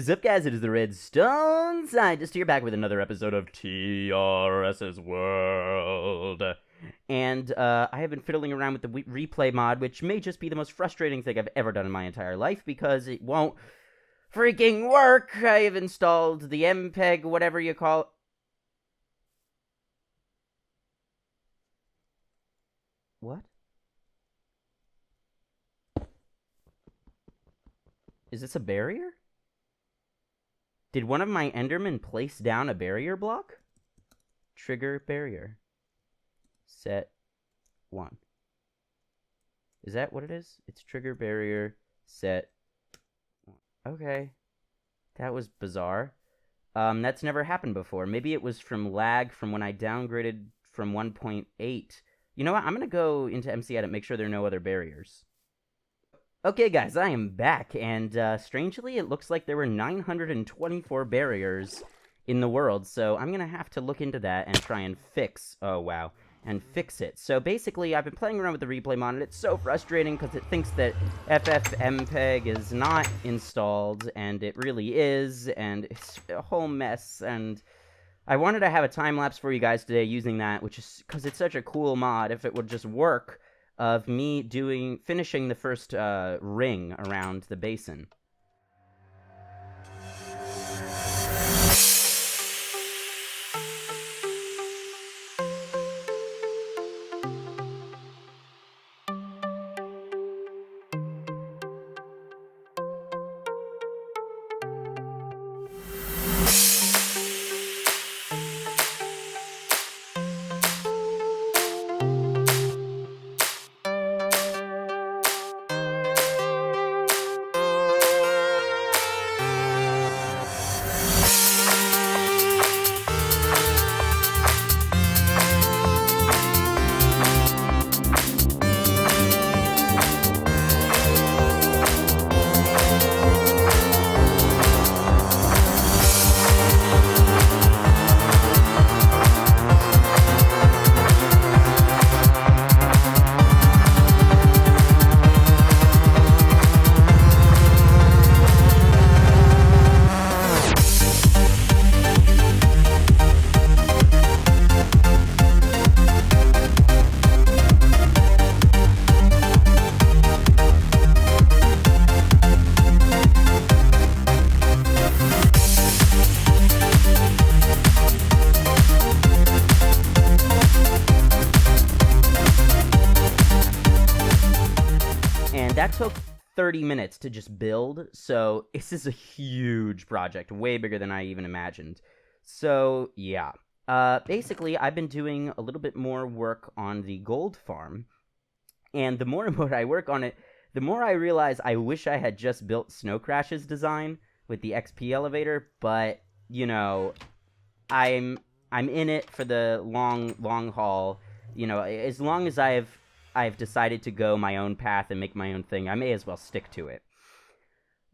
is up, guys? It is the Redstone Scientist here, back with another episode of TRS'S WORLD. And I have been fiddling around with the replay mod, which may just be the most frustrating thing I've ever done in my entire life, because it won't freaking work. I have installed the MPEG, whatever you call it. What? Is this a barrier? Did one of my Endermen place down a barrier block? Trigger barrier. Set 1. Is that what it is? It's trigger barrier set 1. Okay. That was bizarre. That's never happened before. Maybe it was from lag from when I downgraded from 1.8. You know what? I'm going to go into MC Edit and make sure there are no other barriers. Okay, guys, I am back, and strangely, it looks like there were 924 barriers in the world, so I'm gonna have to look into that and try and fix it. So basically, I've been playing around with the replay mod, and it's so frustrating because it thinks that FFmpeg is not installed, and it really is, and it's a whole mess, and I wanted to have a time-lapse for you guys today using that, which is because it's such a cool mod. If it would just work, of me finishing the first ring around the basin. That took 30 minutes to just build, so this is a huge project, way bigger than I even imagined. So, yeah. Basically, I've been doing a little bit more work on the gold farm, and the more and more I work on it, the more I realize I wish I had just built Snow Crash's design with the XP elevator, but, you know, I'm in it for the long haul. You know, as long as I've decided to go my own path and make my own thing, I may as well stick to it.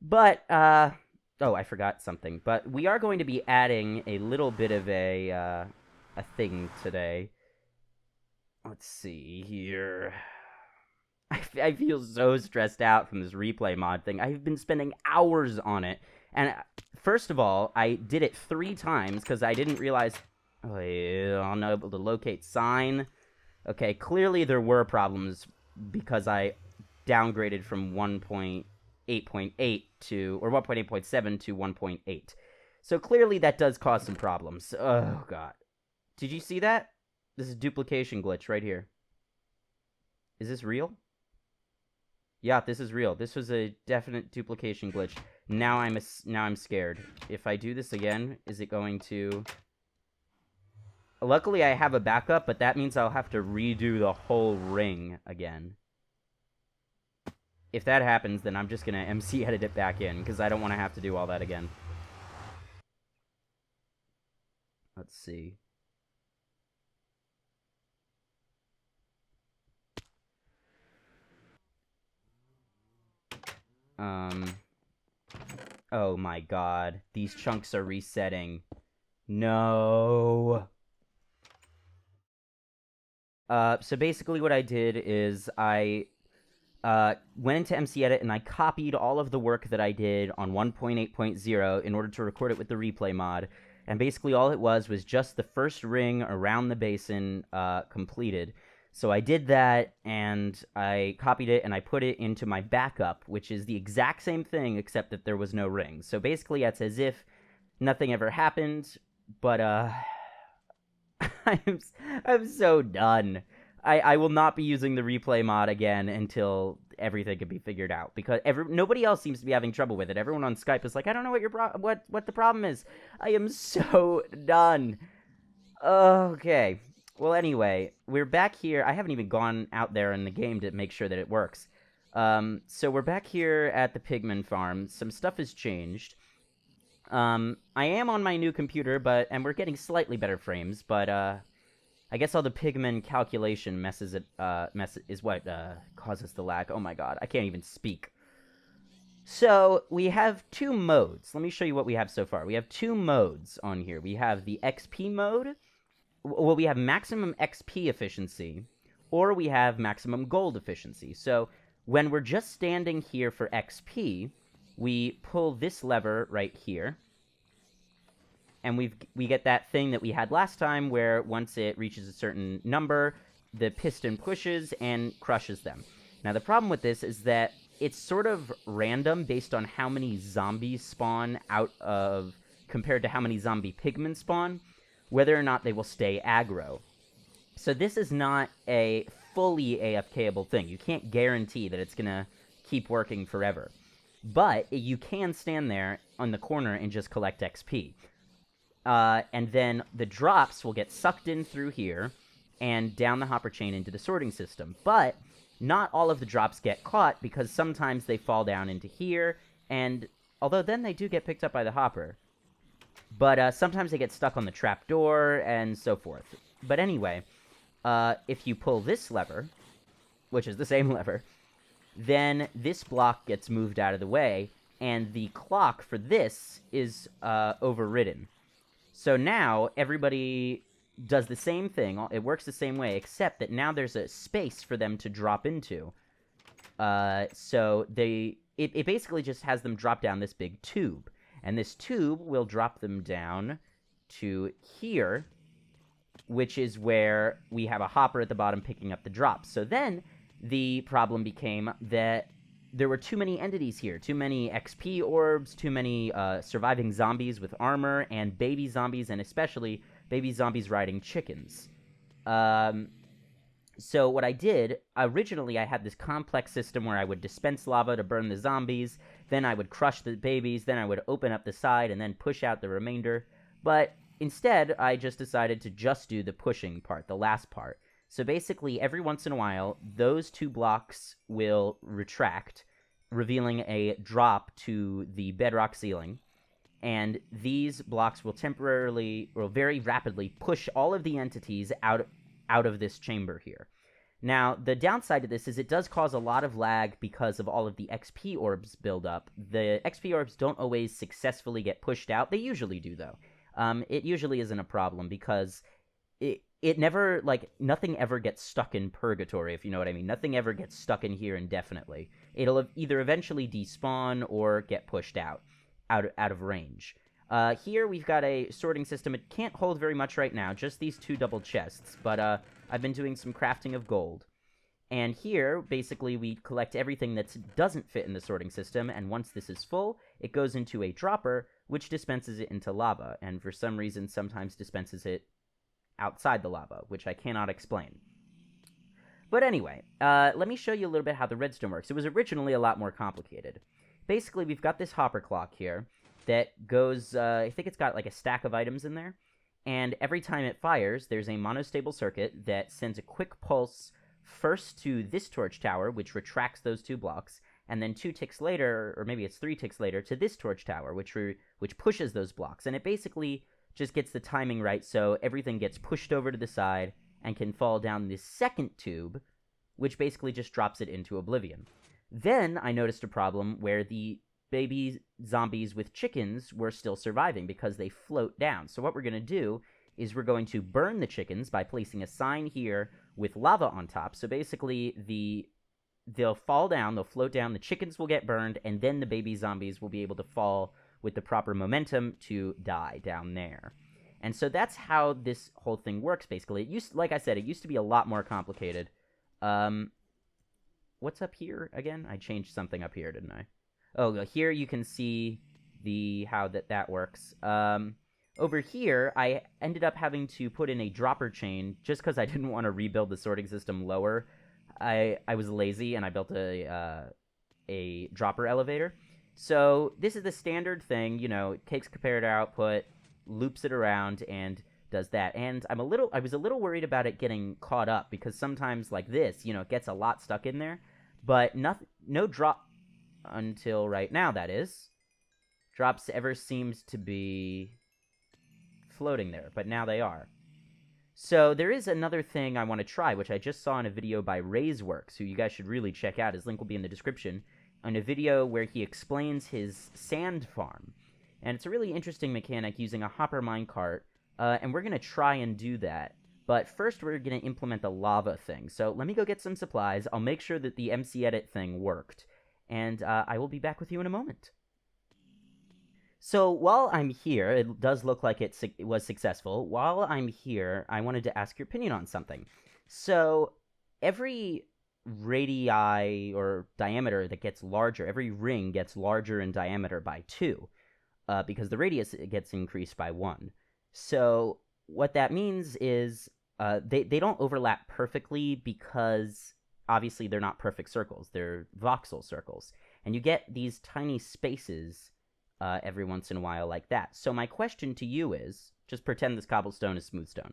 But, oh, I forgot something. But we are going to be adding a little bit of a thing today. Let's see here. I feel so stressed out from this replay mod thing. I've been spending hours on it. And first of all, I did it 3 times because I didn't realize... Oh, I'm not able to locate sign. Okay, clearly there were problems because I downgraded from 1.8.8 to, or 1.8.7 to 1.8. So clearly that does cause some problems. Oh, God. Did you see that? This is a duplication glitch right here. Is this real? Yeah, this is real. This was a definite duplication glitch. Now I'm scared. If I do this again, is it going to... Luckily, I have a backup, but that means I'll have to redo the whole ring again. If that happens, then I'm just going to MC edit it back in, because I don't want to have to do all that again. Let's see. Oh my god. These chunks are resetting. No. So basically what I did is I went into MC Edit and I copied all of the work that I did on 1.8.0 in order to record it with the replay mod. And basically all it was just the first ring around the basin completed. So I did that, and I copied it, and I put it into my backup, which is the exact same thing, except that there was no ring. So basically it's as if nothing ever happened, but I'm so done. I will not be using the replay mod again until everything can be figured out, because nobody else seems to be having trouble with it. Everyone on Skype is like, I don't know what the problem is. I am so done. Okay. Well, anyway, we're back here. I haven't even gone out there in the game to make sure that it works. So we're back here at the Pigman farm. Some stuff has changed. I am on my new computer, and we're getting slightly better frames, but I guess all the Pigman calculation is what causes the lag. Oh my god, I can't even speak. So we have two modes. Let me show you what we have so far. We have two modes on here. We have the XP mode. Well, we have maximum XP efficiency, or we have maximum gold efficiency. So when we're just standing here for XP, we pull this lever right here, and we get that thing that we had last time, where once it reaches a certain number, the piston pushes and crushes them. Now, the problem with this is that it's sort of random based on how many zombies spawn compared to how many zombie pigmen spawn, whether or not they will stay aggro. So this is not a fully AFKable thing. You can't guarantee that it's going to keep working forever. But you can stand there on the corner and just collect XP. And then the drops will get sucked in through here and down the hopper chain into the sorting system. But not all of the drops get caught, because sometimes they fall down into here, and although then they do get picked up by the hopper. But sometimes they get stuck on the trapdoor, and so forth. But anyway, if you pull this lever, which is the same lever, then this block gets moved out of the way, and the clock for this is overridden. So now everybody does the same thing. It works the same way, except that now there's a space for them to drop into. So it basically just has them drop down this big tube. And this tube will drop them down to here, which is where we have a hopper at the bottom picking up the drops. So then the problem became that there were too many entities here. Too many XP orbs, too many surviving zombies with armor, and baby zombies, and especially baby zombies riding chickens. So what I did, originally I had this complex system where I would dispense lava to burn the zombies, then I would crush the babies, then I would open up the side and then push out the remainder. But instead, I just decided to just do the pushing part, the last part. So basically, every once in a while, those two blocks will retract, revealing a drop to the bedrock ceiling. And these blocks will very rapidly push all of the entities out of this chamber here. Now, the downside to this is it does cause a lot of lag because of all of the XP orbs build up. The XP orbs don't always successfully get pushed out. They usually do, though. It usually isn't a problem because it never, nothing ever gets stuck in purgatory, if you know what I mean. Nothing ever gets stuck in here indefinitely. It'll either eventually despawn or get pushed out of range. Here we've got a sorting system. It can't hold very much right now, just these two double chests, but I've been doing some crafting of gold. And here, basically, we collect everything that doesn't fit in the sorting system, and once this is full, it goes into a dropper, which dispenses it into lava, and for some reason sometimes dispenses it outside the lava, which I cannot explain. But anyway, let me show you a little bit how the redstone works. It was originally a lot more complicated. Basically, we've got this hopper clock here that goes, I think it's got like a stack of items in there, and every time it fires, there's a monostable circuit that sends a quick pulse first to this torch tower, which retracts those two blocks, and then 2 ticks later, or maybe it's 3 ticks later, to this torch tower, which pushes those blocks. And it basically just gets the timing right, so everything gets pushed over to the side and can fall down this second tube, which basically just drops it into oblivion. Then I noticed a problem where the baby zombies with chickens were still surviving because they float down. So what we're going to do is we're going to burn the chickens by placing a sign here with lava on top. So basically the they'll fall down, they'll float down, the chickens will get burned, and then the baby zombies will be able to fall with the proper momentum to die down there. And so that's how this whole thing works, basically. Like I said, it used to be a lot more complicated. What's up here again? I changed something up here, didn't I? Oh, here you can see how that works. Over here, I ended up having to put in a dropper chain just because I didn't want to rebuild the sorting system lower. I was lazy and I built a dropper elevator. So this is the standard thing, it takes compared output, loops it around, and does that. And I was a little worried about it getting caught up because sometimes like this, it gets a lot stuck in there, but no drop until right now, that is. Drops ever seems to be floating there, but now they are. So there is another thing I want to try, which I just saw in a video by RaiseWorks, who you guys should really check out. His link will be in the description, on a video where he explains his sand farm. And it's a really interesting mechanic using a hopper minecart, and we're going to try and do that. But first we're going to implement the lava thing. So let me go get some supplies. I'll make sure that the MC Edit thing worked. And I will be back with you in a moment. So while I'm here, it does look like it was successful. While I'm here, I wanted to ask your opinion on something. So every radii or diameter that gets larger, every ring gets larger in diameter by 2, because the radius gets increased by 1. So what that means is they don't overlap perfectly because obviously they're not perfect circles. They're voxel circles. And you get these tiny spaces every once in a while like that. So my question to you is, just pretend this cobblestone is smooth stone.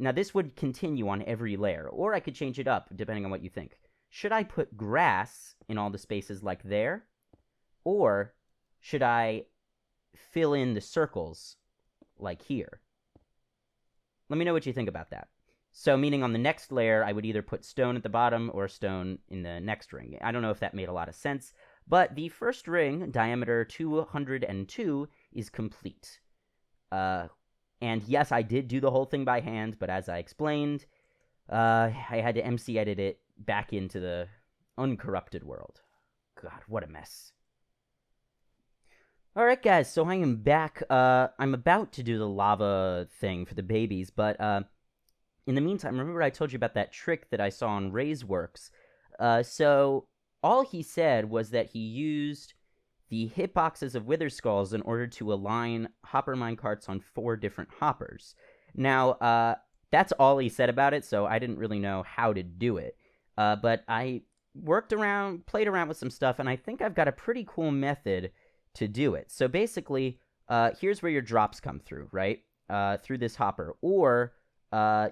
Now this would continue on every layer, or I could change it up depending on what you think. Should I put grass in all the spaces like there? Or should I fill in the circles like here? Let me know what you think about that. So meaning on the next layer, I would either put stone at the bottom or stone in the next ring. I don't know if that made a lot of sense, but the first ring, diameter 202, is complete. And yes, I did do the whole thing by hand, but as I explained, I had to MC edit it back into the uncorrupted world. God, what a mess. Alright guys, so I am back. I'm about to do the lava thing for the babies, but in the meantime, remember I told you about that trick that I saw on RaiseWorks? So all he said was that he used the hitboxes of Wither Skulls in order to align hopper minecarts on 4 different hoppers. Now, that's all he said about it, so I didn't really know how to do it. But I played around with some stuff, and I think I've got a pretty cool method to do it. So basically, here's where your drops come through, right? Through this hopper. Or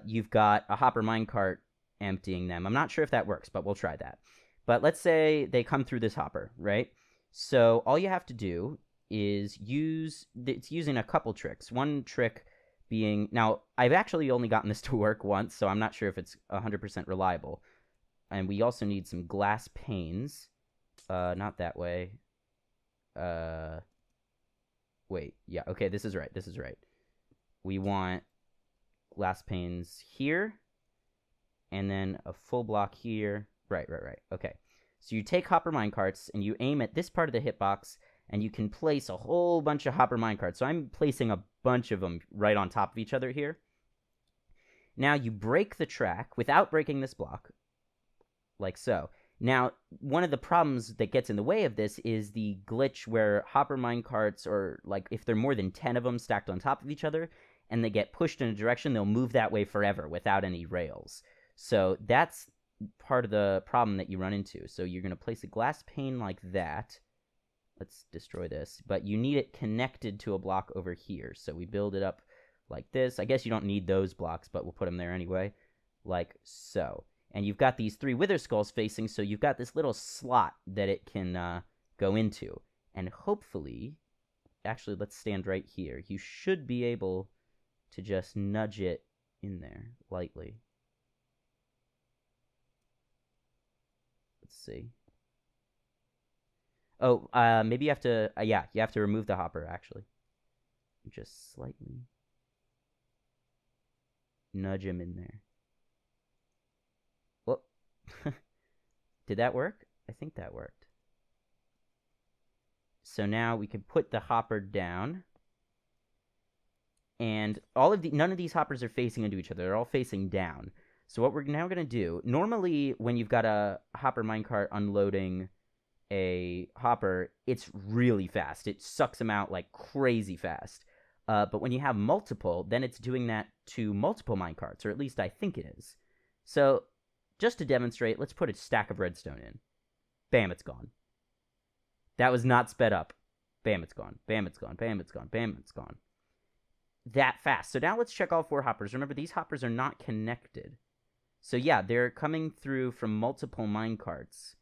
you've got a hopper minecart emptying them. I'm not sure if that works, but we'll try that. But let's say they come through this hopper, right? So all you have to do is it's using a couple tricks. One trick being, now I've actually only gotten this to work once, so I'm not sure if it's 100% reliable. And we also need some glass panes. Not that way. Wait, yeah, okay, this is right. We want glass panes here, and then a full block here. Right. Okay. So you take hopper minecarts, and you aim at this part of the hitbox, and you can place a whole bunch of hopper minecarts. So I'm placing a bunch of them right on top of each other here. Now you break the track without breaking this block, like so. Now, one of the problems that gets in the way of this is the glitch where hopper minecarts, or like if there are more than 10 of them stacked on top of each other, and they get pushed in a direction, they'll move that way forever without any rails. So that's part of the problem that you run into. So you're going to place a glass pane like that. Let's destroy this. But you need it connected to a block over here. So we build it up like this. I guess you don't need those blocks, but we'll put them there anyway. Like so. And you've got these 3 wither skulls facing, so you've got this little slot that it can go into. And hopefully, actually, let's stand right here. You should be able to just nudge it in there lightly. Let's see. Oh, maybe you have to, yeah, you have to remove the hopper, actually. Just slightly nudge him in there. Whoop. Did that work? I think that worked. So now we can put the hopper down. And none of these hoppers are facing into each other. They're all facing down. So what we're now going to do, normally when you've got a hopper minecart unloading a hopper, it's really fast. It sucks them out like crazy fast. But when you have multiple, then it's doing that to multiple minecarts, or at least I think it is. So just to demonstrate, let's put a stack of redstone in. Bam, it's gone. That was not sped up. Bam, it's gone. Bam, it's gone. Bam, it's gone. Bam, it's gone. That fast. So now let's check all 4 hoppers. Remember, these hoppers are not connected. So yeah, they're coming through from multiple minecarts.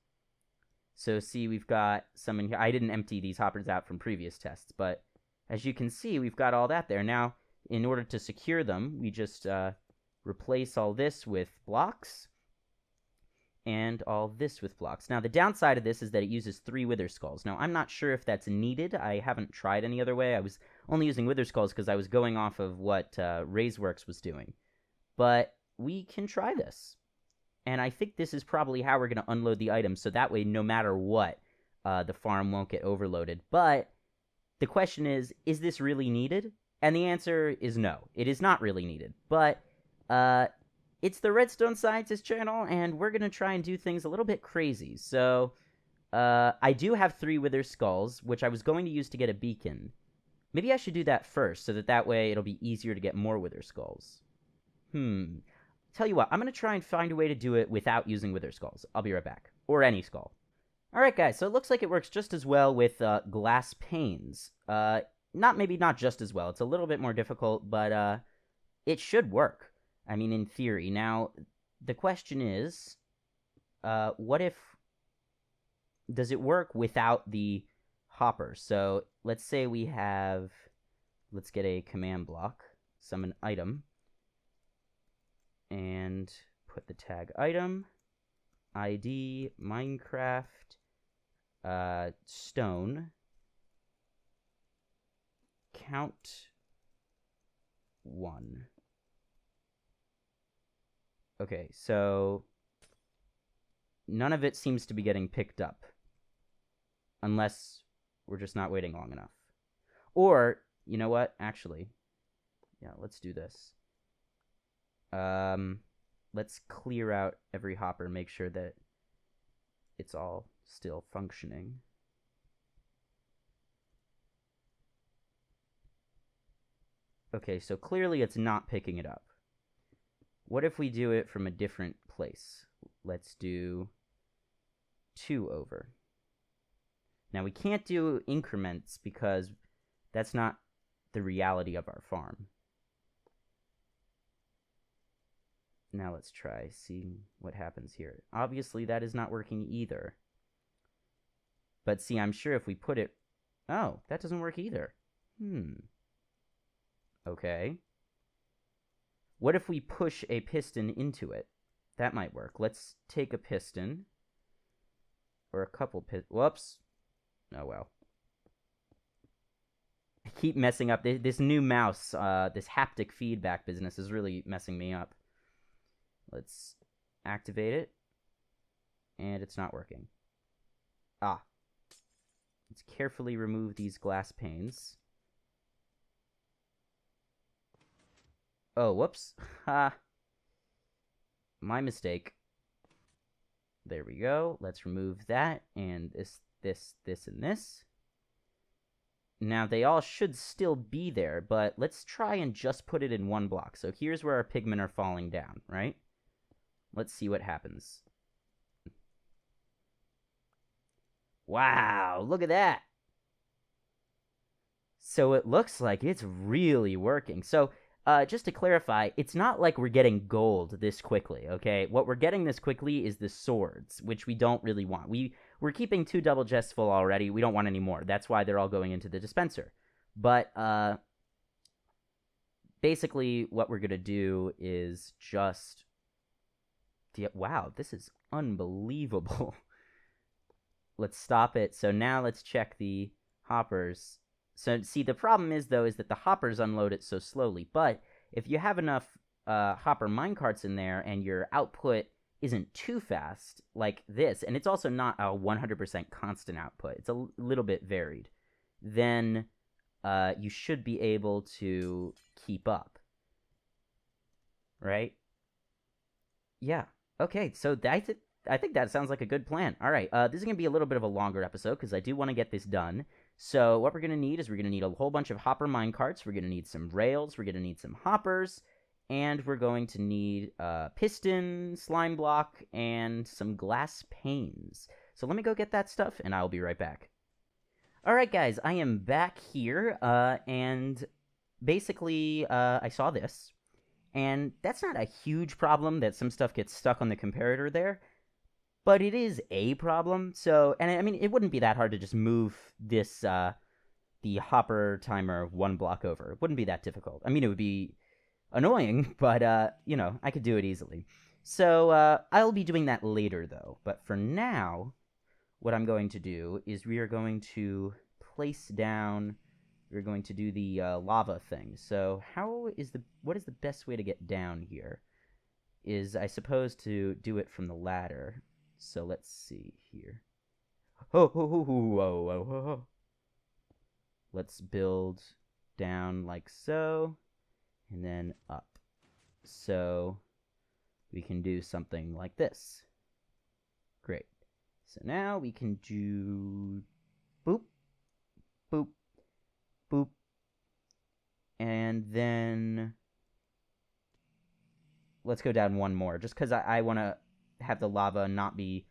So see, we've got some in here. I didn't empty these hoppers out from previous tests, but as you can see, we've got all that there. Now, in order to secure them, we just replace all this with blocks and all this with blocks. Now, the downside of this is that it uses 3 wither skulls. Now, I'm not sure if that's needed. I haven't tried any other way. I was only using wither skulls because I was going off of what Raiseworks was doing. But we can try this. And I think this is probably how we're going to unload the items, so that way, no matter what, the farm won't get overloaded. But the question is this really needed? And the answer is no. It is not really needed. But it's the Redstone Scientist channel, and we're going to try and do things a little bit crazy. So I do have 3 wither skulls, which I was going to use to get a beacon. Maybe I should do that first, so that way it'll be easier to get more wither skulls. Tell you what, I'm going to try and find a way to do it without using wither skulls. I'll be right back. Or any skull. Alright guys, so it looks like it works just as well with glass panes. Maybe not just as well. It's a little bit more difficult, but it should work. I mean, in theory. Now, the question is, what if... Does it work without the hopper? So, let's say we have... Let's get a command block. Summon item. And put the tag item. ID, Minecraft, stone, count 1. Okay, so none of it seems to be getting picked up. Unless we're just not waiting long enough. Or, you know what? Actually, yeah, let's do this. Let's clear out every hopper, make sure that it's all still functioning. Okay, so clearly it's not picking it up. What if we do it from a different place? Let's do 2 over. Now, we can't do increments because that's not the reality of our farm. Now let's try seeing what happens here. Obviously, that is not working either. But see, I'm sure if we put it... Oh, that doesn't work either. Okay. What if we push a piston into it? That might work. Let's take a piston. Or a couple Whoops. Oh, well. I keep messing up. This new mouse, this haptic feedback business is really messing me up. Let's activate it. And it's not working. Let's carefully remove these glass panes. Oh, whoops. Ha. My mistake. There we go. Let's remove that. And this, and this. Now, they all should still be there, but let's try and just put it in 1 block. So here's where our pigmen are falling down, right? Let's see what happens. Wow, look at that. So it looks like it's really working. So just to clarify, it's not like we're getting gold this quickly, okay? What we're getting this quickly is the swords, which we don't really want. We're keeping 2 double chests full already. We don't want any more. That's why they're all going into the dispenser. But basically what we're going to do is just... Wow, this is unbelievable. Let's stop it. So now let's check the hoppers. So see, the problem is, though, is that the hoppers unload it so slowly. But if you have enough hopper minecarts in there and your output isn't too fast like this, and it's also not a 100% constant output, it's a little bit varied, then you should be able to keep up, right? Yeah. Okay, so I think that sounds like a good plan. All right, this is going to be a little bit of a longer episode because I do want to get this done. So what we're going to need is we're going to need a whole bunch of hopper minecarts. We're going to need some rails. We're going to need some hoppers. And we're going to need piston, slime block, and some glass panes. So let me go get that stuff, and I'll be right back. All right, guys, I am back here, and basically I saw this. And that's not a huge problem that some stuff gets stuck on the comparator there, but it is a problem. So, and I mean, it wouldn't be that hard to just move this, the hopper timer one block over. It wouldn't be that difficult. I mean, it would be annoying, but, you know, I could do it easily. So, I'll be doing that later, though. But for now, what I'm going to do is we are going to place down... We're going to do the lava thing. So what is the best way to get down here? Is, I suppose, to do it from the ladder. So let's see here. Oh, oh, oh, oh, oh, oh, oh. Let's build down like so, and then up. So we can do something like this. Great. So now we can do boop, boop, boop, and then let's go down one more, just because I want to have the lava not be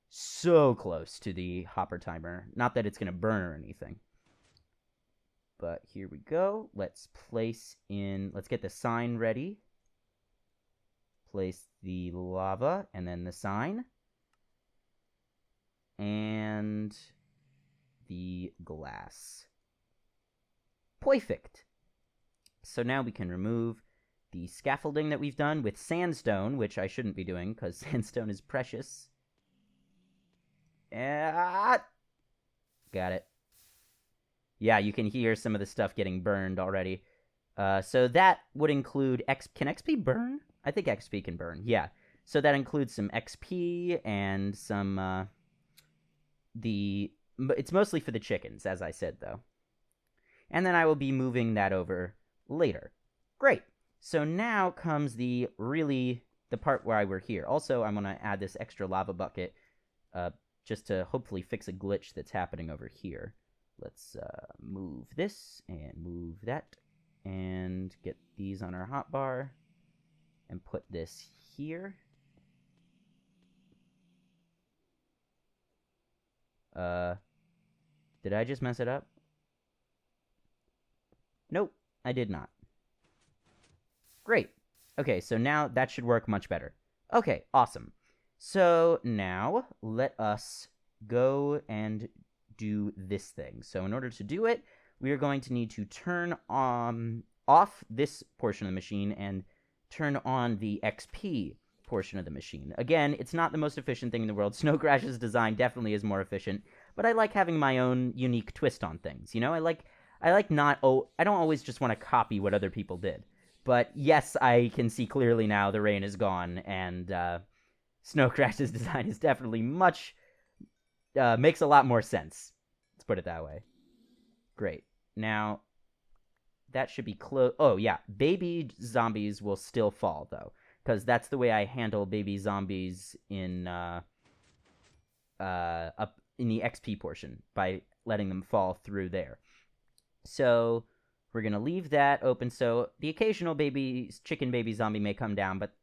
so close to the hopper timer. Not that it's going to burn or anything. But here we go. Let's get the sign ready. Place the lava, and then the sign. And the glass. Perfect. So now we can remove the scaffolding that we've done with sandstone, which I shouldn't be doing because sandstone is precious. Got it. Yeah, you can hear some of the stuff getting burned already. So that would include Can XP burn? I think XP can burn. Yeah. So that includes some XP and some it's mostly for the chickens, as I said, though. And then I will be moving that over later. Great. So now comes the part where we're here. Also, I'm going to add this extra lava bucket just to hopefully fix a glitch that's happening over here. Let's move this and move that and get these on our hotbar and put this here. Did I just mess it up? Nope, I did not. Great. Okay, so now that should work much better. Okay, awesome. So now let us go and do this thing. So in order to do it, we are going to need to turn off this portion of the machine and turn on the XP portion of the machine. Again, it's not the most efficient thing in the world. Snow Crash's design definitely is more efficient, but I like having my own unique twist on things. You know, I don't always just want to copy what other people did. But yes, I can see clearly now the rain is gone, and Snow Crash's design is definitely makes a lot more sense. Let's put it that way. Great. Now, that should be close. Oh, yeah. Baby zombies will still fall, though, because that's the way I handle baby zombies in up in the XP portion, by letting them fall through there. So we're going to leave that open, so the occasional chicken baby zombie may come down, but,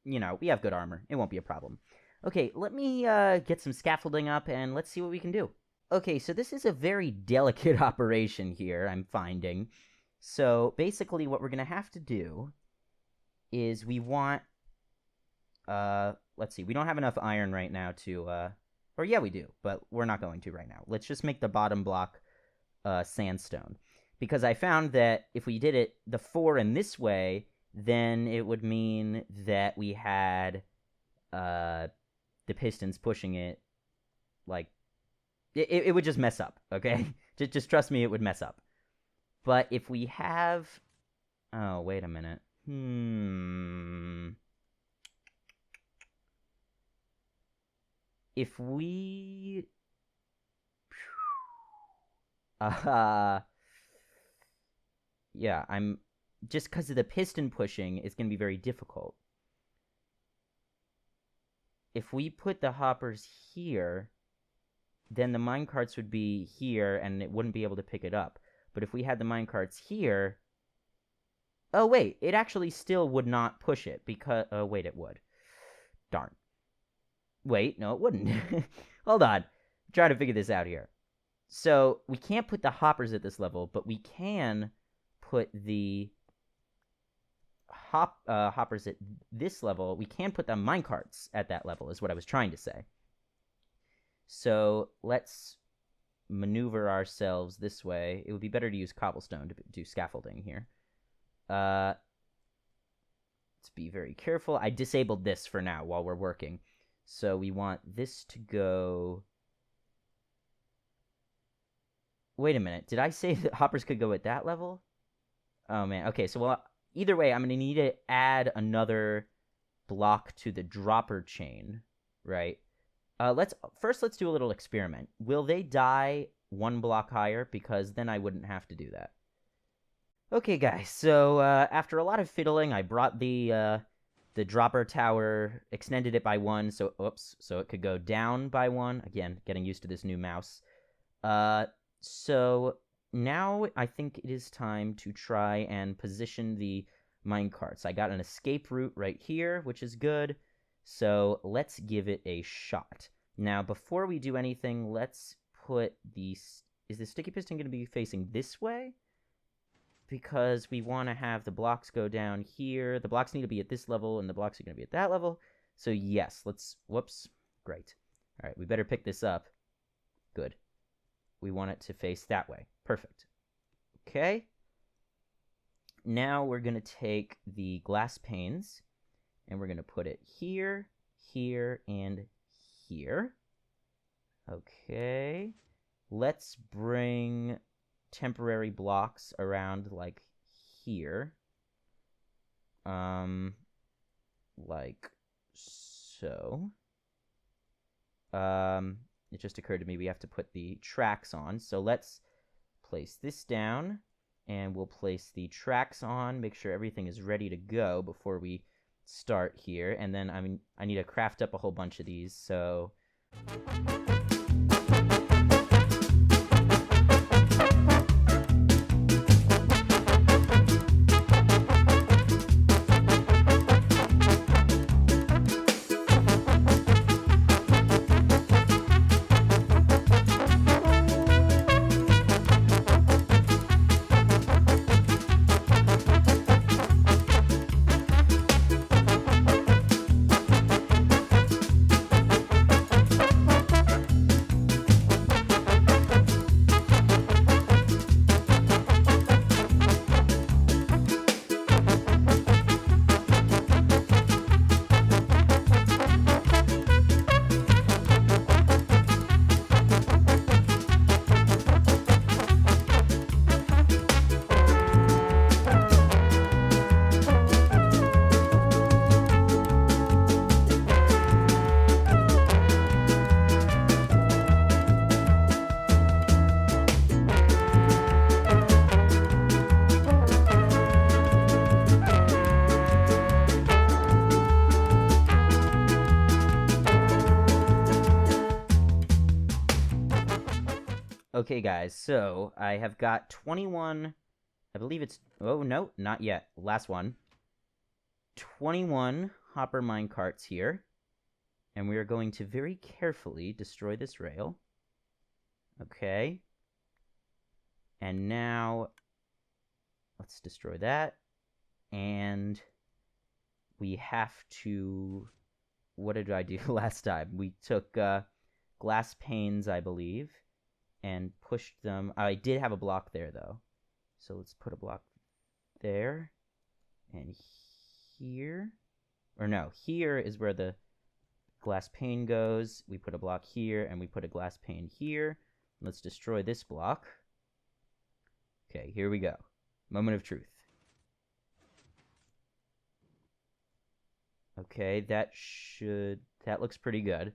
you know, we have good armor. It won't be a problem. Okay, let me get some scaffolding up, and let's see what we can do. Okay, so this is a very delicate operation here, I'm finding. So basically what we're going to have to do is we want... let's see, we don't have enough iron right now to... or yeah, we do, but we're not going to right now. Let's just make the bottom block sandstone. Because I found that if we did it the 4 in this way, then it would mean that we had the pistons pushing it, like, it would just mess up, okay? just trust me, it would mess up. But if we have... Oh, wait a minute. if we... yeah, I'm... Just because of the piston pushing, it's going to be very difficult. If we put the hoppers here, then the minecarts would be here, and it wouldn't be able to pick it up. But if we had the minecarts here... Oh, wait, it actually still would not push it, because... Oh, wait, it would. Darn. Wait, no, it wouldn't. Hold on. I'm trying to figure this out here. So, we can't put the hoppers at this level, but we can put the hoppers at this level. We can put the minecarts at that level, is what I was trying to say. So, let's maneuver ourselves this way. It would be better to use cobblestone to do scaffolding here. Let's be very careful. I disabled this for now while we're working. So we want this to go... Wait a minute. Did I say that hoppers could go at that level? Oh, man. Okay, so well, either way, I'm going to need to add another block to the dropper chain, right? Let's do a little experiment. Will they die one block higher? Because then I wouldn't have to do that. Okay, guys, so after a lot of fiddling, I brought the dropper tower, extended it by 1, so it could go down by 1. Again, getting used to this new mouse. So now I think it is time to try and position the minecarts. I got an escape route right here, which is good. So let's give it a shot. Now, before we do anything, let's put the... Is the sticky piston going to be facing this way? Because we want to have the blocks go down here. The blocks need to be at this level, and the blocks are going to be at that level. So yes, let's... Whoops. Great. All right, we better pick this up. Good. We want it to face that way. Perfect. Okay. Now we're going to take the glass panes, and we're going to put it here, here, and here. Okay. Let's bring temporary blocks around, like, here. Like so. It just occurred to me we have to put the tracks on. So let's place this down, and we'll place the tracks on, make sure everything is ready to go before we start here. And then, I need to craft up a whole bunch of these, so... Okay, guys, so I have got 21, I believe it's, oh, no, not yet, last one. 21 hopper minecarts here, and we are going to very carefully destroy this rail. Okay. And now, let's destroy that, and we have to, what did I do last time? We took glass panes, I believe, and pushed them. I did have a block there, though. So let's put a block there. And here. Or no, here is where the glass pane goes. We put a block here, and we put a glass pane here. Let's destroy this block. Okay, here we go. Moment of truth. Okay, that looks pretty good.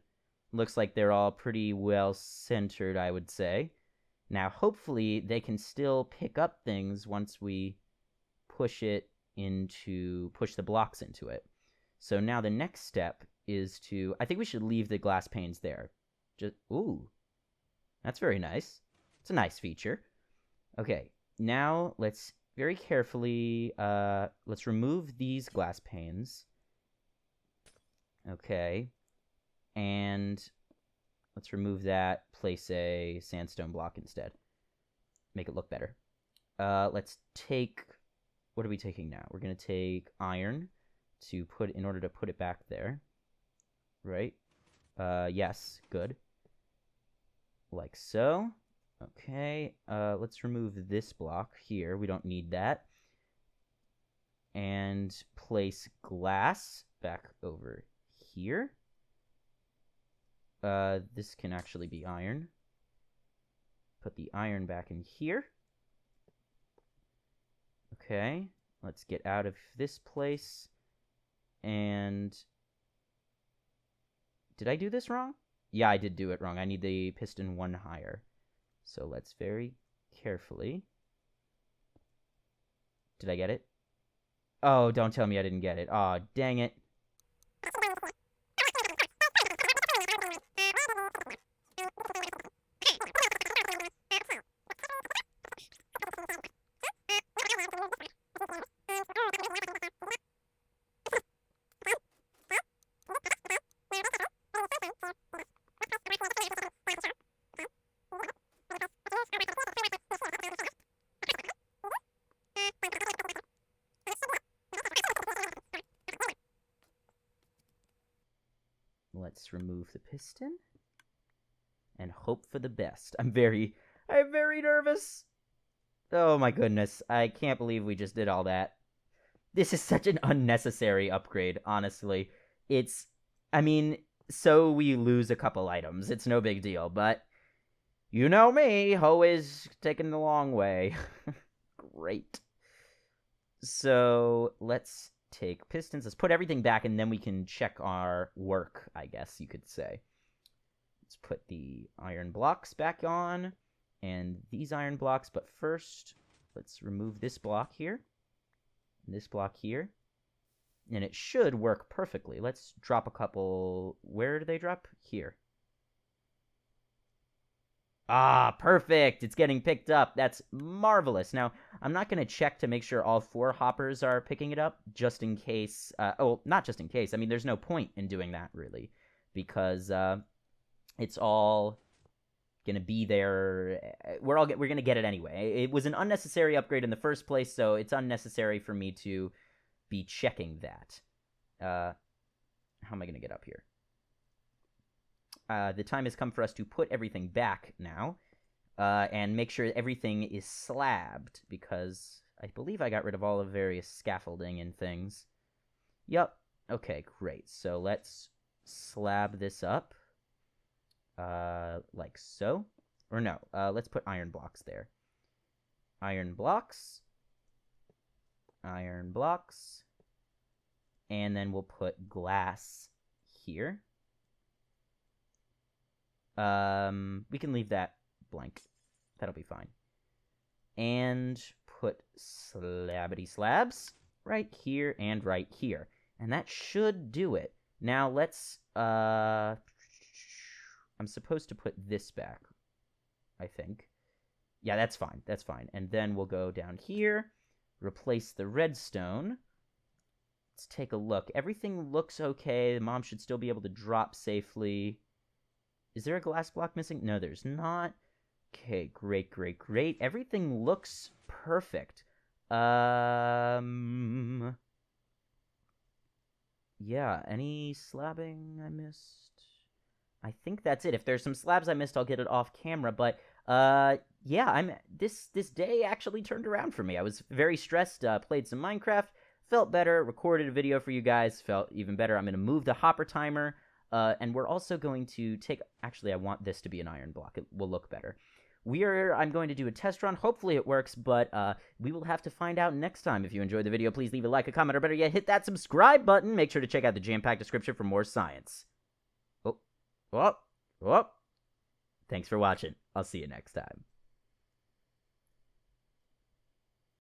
Looks like they're all pretty well centered, I would say. Now, hopefully, they can still pick up things once we push the blocks into it. So now the next step is to, I think we should leave the glass panes there. Ooh, that's very nice. It's a nice feature. Okay, now let's very carefully, let's remove these glass panes. Okay, and let's remove that, place a sandstone block instead. Make it look better. Let's take, what are we taking now? We're going to take iron in order to put it back there. Right? Yes, good. Like so. Okay, let's remove this block here. We don't need that. And place glass back over here. This can actually be iron. Put the iron back in here. Okay, let's get out of this place. And did I do this wrong? Yeah, I did do it wrong. I need the piston one higher. So let's very carefully. Did I get it? Oh, don't tell me I didn't get it. Aw, dang it. Let's remove the piston and hope for the best. I'm very nervous. Oh my goodness. I can't believe we just did all that. This is such an unnecessary upgrade, honestly. I mean, so we lose a couple items. It's no big deal, but you know me, always taking the long way. Great. So let's take pistons. Let's put everything back, and then we can check our work, I guess you could say. Let's put the iron blocks back on, and these iron blocks, but first, let's remove this block here, and this block here, and it should work perfectly. Let's drop a couple. Where do they drop? Here. Ah, perfect! It's getting picked up. That's marvelous. Now, I'm not going to check to make sure all 4 hoppers are picking it up, just in case. Not just in case. I mean, there's no point in doing that, really, because it's all going to be there. We're going to get it anyway. It was an unnecessary upgrade in the first place, so it's unnecessary for me to be checking that. How am I going to get up here? The time has come for us to put everything back now, and make sure everything is slabbed, because I believe I got rid of all of various scaffolding and things. Yep. Okay, great. So let's slab this up, like so. Or no, let's put iron blocks there. Iron blocks. Iron blocks. And then we'll put glass here. We can leave that blank. That'll be fine. And put slabbity slabs right here and right here. And that should do it. Now let's, I'm supposed to put this back, I think. Yeah, that's fine. That's fine. And then we'll go down here, replace the redstone. Let's take a look. Everything looks okay. The mom should still be able to drop safely. Is there a glass block missing? No, there's not. Okay, great, great, great. Everything looks perfect. Yeah, any slabbing I missed? I think that's it. If there's some slabs I missed, I'll get it off camera. But, yeah, this day actually turned around for me. I was very stressed, played some Minecraft, felt better, recorded a video for you guys, felt even better. I'm going to move the hopper timer. And we're also going to take... Actually, I want this to be an iron block. It will look better. I'm going to do a test run. Hopefully it works, but we will have to find out next time. If you enjoyed the video, please leave a like, a comment, or better yet, hit that subscribe button. Make sure to check out the jam-packed description for more science. Oh. Well, thanks for watching. I'll see you next time.